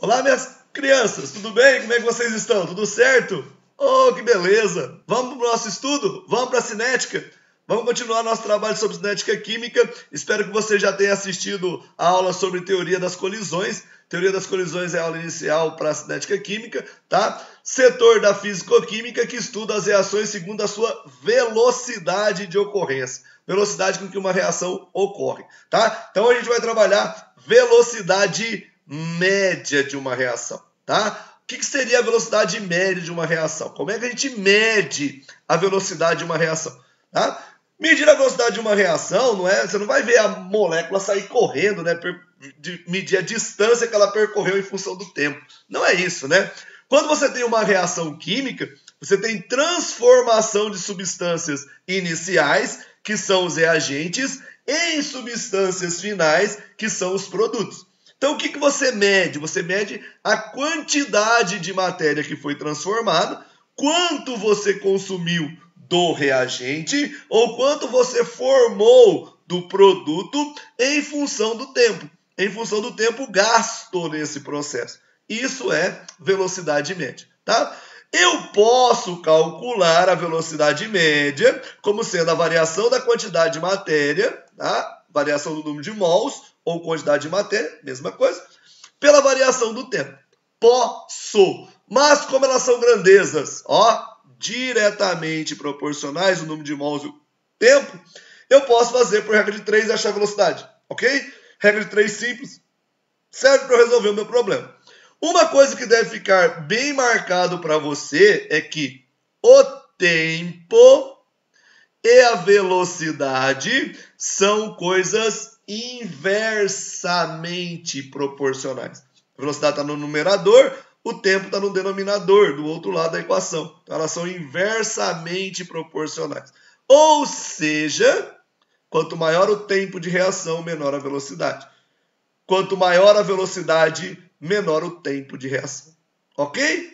Olá, minhas crianças, tudo bem? Como é que vocês estão? Tudo certo? Oh, que beleza! Vamos para o nosso estudo? Vamos para a cinética? Vamos continuar nosso trabalho sobre cinética química. Espero que você já tenha assistido a aula sobre teoria das colisões. Teoria das colisões é a aula inicial para a cinética química, tá? Setor da físico-química que estuda as reações segundo a sua velocidade de ocorrência. Velocidade com que uma reação ocorre, tá? Então a gente vai trabalhar velocidade média de uma reação, tá? O que seria a velocidade média de uma reação? Como é que a gente mede a velocidade de uma reação? Tá? Medir a velocidade de uma reação, não é? Você não vai ver a molécula sair correndo, né? Medir a distância que ela percorreu em função do tempo. Não é isso, né? Quando você tem uma reação química, você tem transformação de substâncias iniciais, que são os reagentes, em substâncias finais, que são os produtos. Então, o que você mede? Você mede a quantidade de matéria que foi transformada, quanto você consumiu do reagente ou quanto você formou do produto em função do tempo gasto nesse processo. Isso é velocidade média, tá? Eu posso calcular a velocidade média como sendo a variação da quantidade de matéria, tá? Variação do número de mols, ou quantidade de matéria, mesma coisa, pela variação do tempo. Posso, mas como elas são grandezas, ó, diretamente proporcionais, o número de mols e o tempo, eu posso fazer por regra de 3 e achar a velocidade, ok? Regra de 3 simples, serve para resolver o meu problema. Uma coisa que deve ficar bem marcado para você é que o tempo e a velocidade são coisas inversamente proporcionais. A velocidade está no numerador, o tempo está no denominador, do outro lado da equação. Então, elas são inversamente proporcionais. Ou seja, quanto maior o tempo de reação, menor a velocidade. Quanto maior a velocidade, menor o tempo de reação. Ok?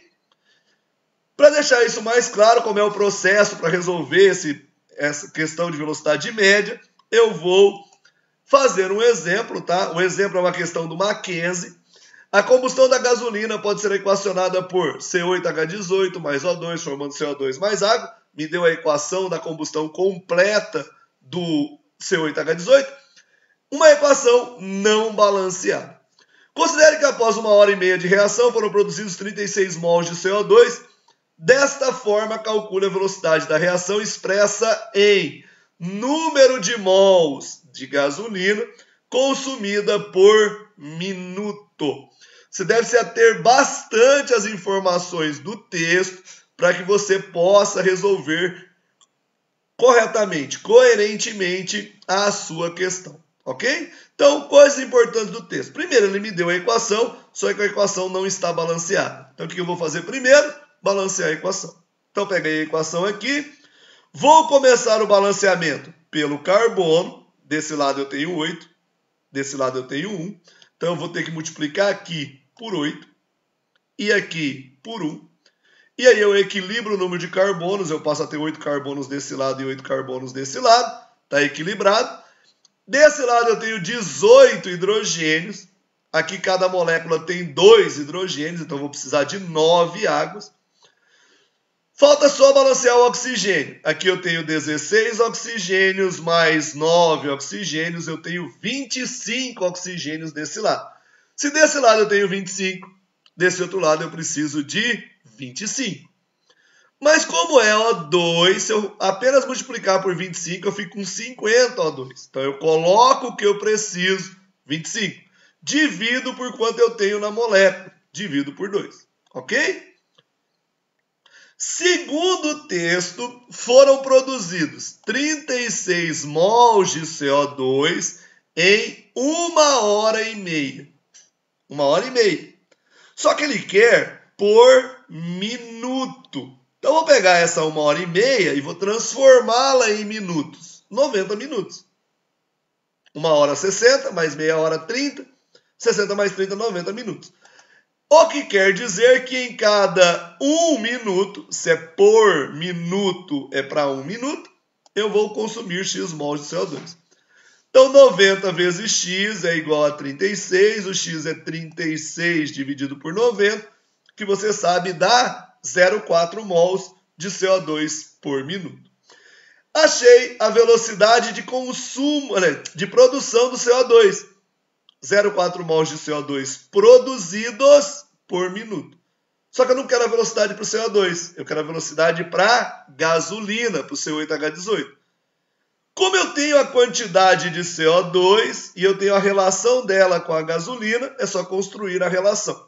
Para deixar isso mais claro, como é o processo para resolver essa questão de velocidade média, eu vou fazer um exemplo, tá? O exemplo é uma questão do Mackenzie. A combustão da gasolina pode ser equacionada por C8H18 mais O2 formando CO2 mais água. Me deu a equação da combustão completa do C8H18. Uma equação não balanceada. Considere que após 1h30 de reação foram produzidos 36 mols de CO2. Desta forma, calcule a velocidade da reação expressa em número de mols de gasolina consumida por minuto. Você deve se ater bastante às informações do texto para que você possa resolver corretamente, coerentemente a sua questão, ok? Então, coisas importantes do texto. Primeiro, ele me deu a equação, só que a equação não está balanceada. Então, o que eu vou fazer primeiro? Balancear a equação. Então, peguei a equação aqui. Vou começar o balanceamento pelo carbono. Desse lado eu tenho 8. Desse lado eu tenho 1. Então, eu vou ter que multiplicar aqui por 8. E aqui por 1. E aí eu equilibro o número de carbonos. Eu passo a ter 8 carbonos desse lado e 8 carbonos desse lado. Está equilibrado. Desse lado eu tenho 18 hidrogênios. Aqui cada molécula tem 2 hidrogênios. Então, eu vou precisar de 9 águas. Falta só balancear o oxigênio. Aqui eu tenho 16 oxigênios mais 9 oxigênios. Eu tenho 25 oxigênios desse lado. Se desse lado eu tenho 25, desse outro lado eu preciso de 25. Mas como é O2, se eu apenas multiplicar por 25, eu fico com 50 O2. Então eu coloco o que eu preciso, 25. Divido por quanto eu tenho na molécula. Divido por 2. Ok? Segundo o texto, foram produzidos 36 mols de CO2 em 1h30. 1h30. Só que ele quer por minuto. Então, eu vou pegar essa 1h30 e vou transformá-la em minutos. 90 minutos. 1h 60, mais meia hora 30. 60 mais 30, 90 minutos. O que quer dizer que em cada 1 minuto, se é por minuto, é para 1 minuto, eu vou consumir X mols de CO2. Então, 90 vezes x é igual a 36, o x é 36 dividido por 90, que você sabe dá 0,4 mols de CO2 por minuto. Achei a velocidade de consumo, de produção do CO2. 0,4 mols de CO2 produzidos por minuto. Só que eu não quero a velocidade para o CO2, eu quero a velocidade para gasolina, para o C8H18. Como eu tenho a quantidade de CO2 e eu tenho a relação dela com a gasolina, é só construir a relação.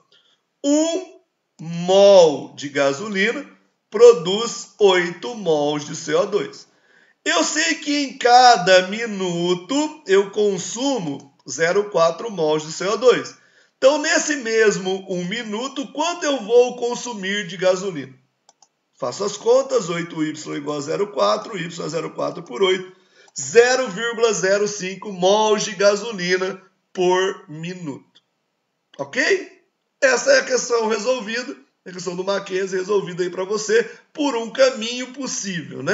1 mol de gasolina produz 8 mols de CO2. Eu sei que em cada minuto eu consumo 0,4 mols de CO2. Então, nesse mesmo 1 minuto, quanto eu vou consumir de gasolina? Faço as contas, 8y igual a 0,4, y é 0,4 por 8, 0,05 mols de gasolina por minuto. Ok? Essa é a questão resolvida, a questão do Mackenzie resolvida aí para você por um caminho possível, né?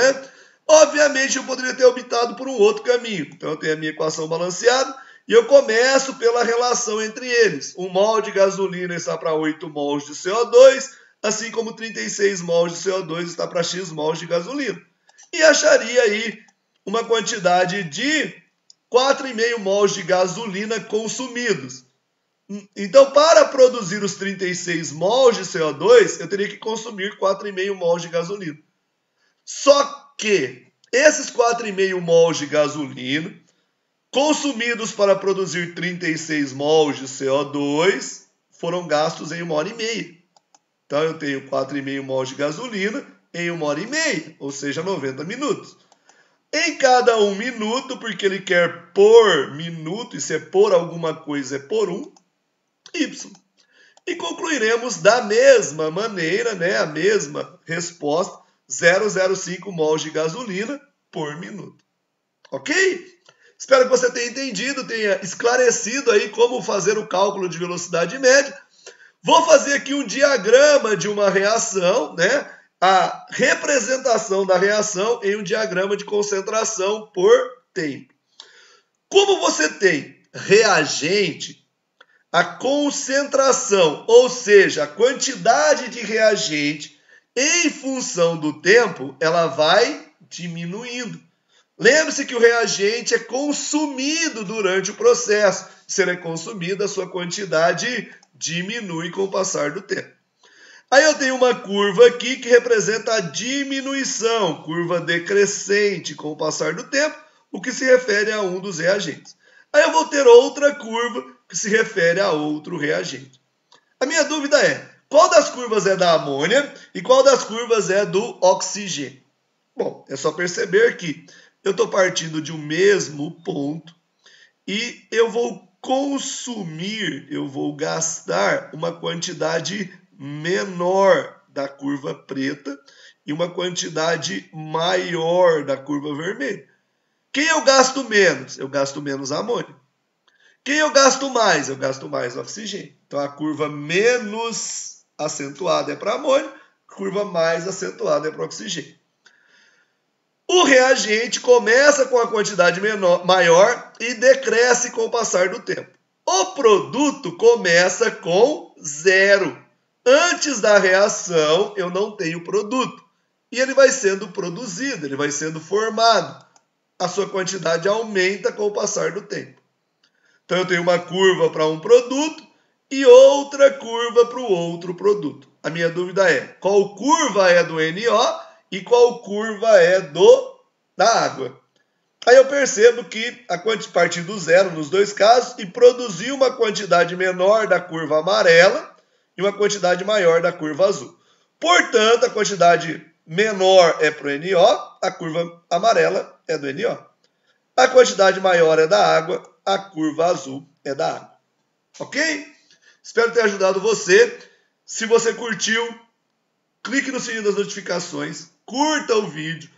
Obviamente, eu poderia ter optado por um outro caminho. Então, eu tenho a minha equação balanceada e eu começo pela relação entre eles. 1 mol de gasolina está para 8 mols de CO2, assim como 36 mols de CO2 está para x mols de gasolina. E acharia aí uma quantidade de 4,5 mols de gasolina consumidos. Então, para produzir os 36 mols de CO2, eu teria que consumir 4,5 mols de gasolina. Só que esses 4,5 mols de gasolina, consumidos para produzir 36 mols de CO2, foram gastos em 1h30. Então, eu tenho 4,5 mols de gasolina em 1h30, ou seja, 90 minutos. Em cada 1 minuto, porque ele quer por minuto, e se é por alguma coisa é por 1, y. E concluiremos da mesma maneira, né, a mesma resposta, 0,05 mols de gasolina por minuto. Ok? Espero que você tenha entendido, tenha esclarecido aí como fazer o cálculo de velocidade média. Vou fazer aqui um diagrama de uma reação, né? A representação da reação em um diagrama de concentração por tempo. Como você tem reagente, a concentração, ou seja, a quantidade de reagente em função do tempo, ela vai diminuindo. Lembre-se que o reagente é consumido durante o processo. Se ele é consumido, a sua quantidade diminui com o passar do tempo. Aí eu tenho uma curva aqui que representa a diminuição, curva decrescente com o passar do tempo, o que se refere a um dos reagentes. Aí eu vou ter outra curva que se refere a outro reagente. A minha dúvida é, qual das curvas é da amônia e qual das curvas é do oxigênio? Bom, é só perceber que eu estou partindo de um mesmo ponto e eu vou consumir, eu vou gastar uma quantidade menor da curva preta e uma quantidade maior da curva vermelha. Quem eu gasto menos? Eu gasto menos amônia. Quem eu gasto mais? Eu gasto mais oxigênio. Então, a curva menos acentuada é para amônia, a curva mais acentuada é para oxigênio. O reagente começa com a quantidade maior e decresce com o passar do tempo. O produto começa com 0. Antes da reação, eu não tenho produto. E ele vai sendo produzido, ele vai sendo formado. A sua quantidade aumenta com o passar do tempo. Então, eu tenho uma curva para um produto e outra curva para o outro produto. A minha dúvida é, qual curva é do NO e qual curva é da água? Aí eu percebo que a partir do 0 nos dois casos e produzir uma quantidade menor da curva amarela e uma quantidade maior da curva azul. Portanto, a quantidade menor é para o NO, a curva amarela é do NO. A quantidade maior é da água, a curva azul é da água. Ok? Espero ter ajudado você. Se você curtiu, clique no sininho das notificações, curta o vídeo,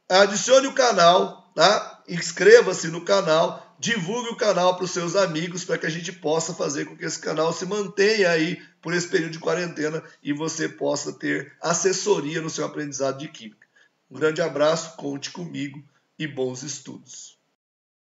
adicione o canal, tá? Inscreva-se no canal, divulgue o canal para os seus amigos para que a gente possa fazer com que esse canal se mantenha aí por esse período de quarentena e você possa ter assessoria no seu aprendizado de química. Um grande abraço, conte comigo e bons estudos.